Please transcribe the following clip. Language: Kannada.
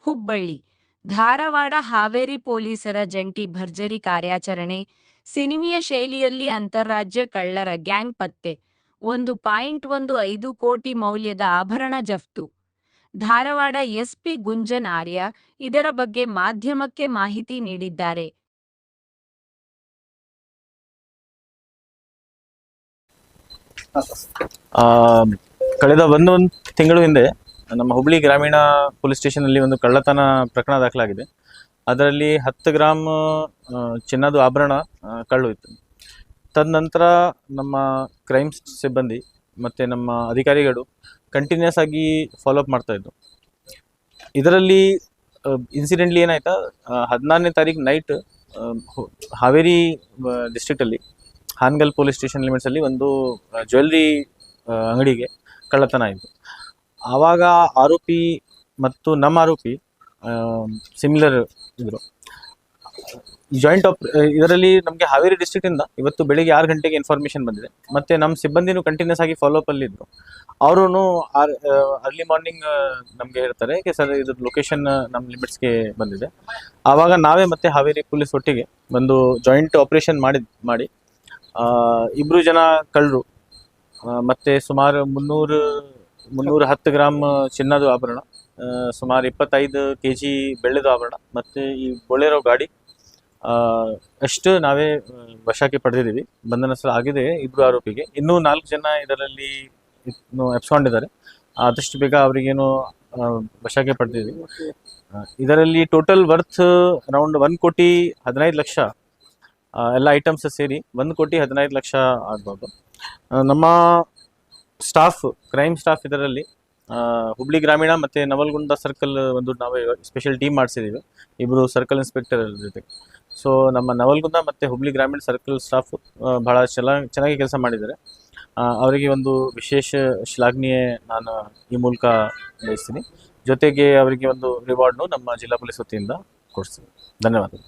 ಹುಬ್ಬಳ್ಳಿ, ಧಾರವಾಡ ಹಾವೇರಿ ಪೊಲೀಸರ ಜಂಟಿ ಭರ್ಜರಿ ಕಾರ್ಯಾಚರಣೆ. ಸಿನಿಮೀಯ ಶೈಲಿಯಲ್ಲಿ ಅಂತಾರಾಜ್ಯ ಕಳ್ಳರ ಗ್ಯಾಂಗ್ ಪತ್ತೆ. 1.15 ಕೋಟಿ ಮೌಲ್ಯದ ಆಭರಣ ಜಫ್ತು. ಧಾರವಾಡ ಎಸ್ಪಿ ಗುಂಜನ್ ಆರ್ಯ ಇದರ ಬಗ್ಗೆ ಮಾಧ್ಯಮಕ್ಕೆ ಮಾಹಿತಿ ನೀಡಿದ್ದಾರೆ. ಕಳೆದ ಒಂದು ತಿಂಗಳು ಹಿಂದೆ ನಮ್ಮ ಹುಬ್ಳಿ ಗ್ರಾಮೀಣ ಪೊಲೀಸ್ ಸ್ಟೇಷನಲ್ಲಿ ಒಂದು ಕಳ್ಳತನ ಪ್ರಕರಣ ದಾಖಲಾಗಿದೆ. ಅದರಲ್ಲಿ 10 ಗ್ರಾಮ್ ಚಿನ್ನದ ಆಭರಣ ಕಳ್ಳು ಇತ್ತು. ತದನಂತರ ನಮ್ಮ ಕ್ರೈಮ್ಸ್ ಸಿಬ್ಬಂದಿ ಮತ್ತು ನಮ್ಮ ಅಧಿಕಾರಿಗಳು ಕಂಟಿನ್ಯೂಸ್ ಆಗಿ ಫಾಲೋಅಪ್ ಮಾಡ್ತಾಯಿದ್ರು. ಇದರಲ್ಲಿ ಇನ್ಸಿಡೆಂಟ್ಲಿ ಏನಾಯ್ತಾ, 14ನೇ ತಾರೀಕು ನೈಟ್ ಹಾವೇರಿ ಡಿಸ್ಟ್ರಿಕ್ಟಲ್ಲಿ ಹಾನಗಲ್ ಪೊಲೀಸ್ ಸ್ಟೇಷನ್ ಲಿಮಿಟ್ಸಲ್ಲಿ ಒಂದು ಜ್ಯುವೆಲ್ರಿ ಅಂಗಡಿಗೆ ಕಳ್ಳತನ ಆಯಿತು. ಆವಾಗ ಆರೋಪಿ ಮತ್ತು ನಮ್ಮ ಆರೋಪಿ ಸಿಮಿಲರ್ ಇದ್ದರು. ಜಾಯಿಂಟ್ ಇದರಲ್ಲಿ ನಮಗೆ ಹಾವೇರಿ ಡಿಸ್ಟ್ರಿಕ್ಟಿಂದ ಇವತ್ತು ಬೆಳಿಗ್ಗೆ 6 ಗಂಟೆಗೆ ಇನ್ಫಾರ್ಮೇಷನ್ ಬಂದಿದೆ. ಮತ್ತು ನಮ್ಮ ಸಿಬ್ಬಂದಿನೂ ಕಂಟಿನ್ಯೂಸ್ ಆಗಿ ಫಾಲೋಅಪ್ಪಲ್ಲಿ ಇದ್ದರು. ಅವರು ಅರ್ಲಿ ಮಾರ್ನಿಂಗ್ ನಮಗೆ ಹೇಳ್ತಾರೆ ಸರ್ ಇದ್ರ ಲೊಕೇಶನ್ ನಮ್ಮ ಲಿಮಿಟ್ಸ್ಗೆ ಬಂದಿದೆ. ಆವಾಗ ನಾವೇ ಮತ್ತೆ ಹಾವೇರಿ ಪೊಲೀಸ್ ಒಟ್ಟಿಗೆ ಒಂದು ಜಾಯಿಂಟ್ ಆಪರೇಷನ್ ಮಾಡಿ 2 ಜನ ಕಳ್ಳರು ಮತ್ತು ಸುಮಾರು 310 ಗ್ರಾಮ್ ಚಿನ್ನದ ಆಭರಣ, ಸುಮಾರು 25 kg ಬೆಳ್ಳಿದ ಆಭರಣ ಮತ್ತು ಈ ಬೊಲೆರೋ ಗಾಡಿ ಅಷ್ಟು ನಾವೇ ವಶಕ್ಕೆ ಪಡೆದಿದ್ದೀವಿ. ಬಂಧನ ಆಗಿದೆ 2 ಆರೋಪಿಗೆ. ಇನ್ನೂ 4 ಜನ ಇದರಲ್ಲಿ ಎಬ್ಸ್ಕೊಂಡಿದ್ದಾರೆ. ಆದಷ್ಟು ಬೇಗ ಅವರಿಗೇನು ವಶಕ್ಕೆ ಪಡೆದಿದ್ದೀವಿ. ಇದರಲ್ಲಿ ಟೋಟಲ್ ವರ್ತ್ ಅರೌಂಡ್ 1,15,00,000 ಎಲ್ಲ ಐಟಮ್ಸ್ ಸೇರಿ 1,15,00,000 ಆಗ್ಬೋದು. ನಮ್ಮ ಸ್ಟಾಫ್, ಕ್ರೈಮ್ ಸ್ಟಾಫ್ ಇದರಲ್ಲಿ ಹುಬ್ಳಿ ಗ್ರಾಮೀಣ ಮತ್ತು ನವಲಗುಂದ ಸರ್ಕಲ್ ಒಂದು ನಾವೇ ಸ್ಪೆಷಲ್ ಟೀಮ್ ಮಾಡಿಸಿದ್ದೀವಿ 2 ಸರ್ಕಲ್ ಇನ್ಸ್ಪೆಕ್ಟರ್ ಜೊತೆಗೆ. ಸೊ ನಮ್ಮ ನವಲಗುಂದ ಮತ್ತು ಹುಬ್ಳಿ ಗ್ರಾಮೀಣ ಸರ್ಕಲ್ ಸ್ಟಾಫ್ ಭಾಳ ಚೆನ್ನಾಗಿ ಕೆಲಸ ಮಾಡಿದ್ದಾರೆ. ಅವರಿಗೆ ಒಂದು ವಿಶೇಷ ಶ್ಲಾಘನೀಯ ನಾನು ಈ ಮೂಲಕ ಬಯಸ್ತೀನಿ. ಜೊತೆಗೆ ಅವರಿಗೆ ಒಂದು ರಿವಾರ್ಡ್ನು ನಮ್ಮ ಜಿಲ್ಲಾ ಪೊಲೀಸ್ ವತಿಯಿಂದ ಕೊಡಿಸ್ತೀನಿ. ಧನ್ಯವಾದಗಳು.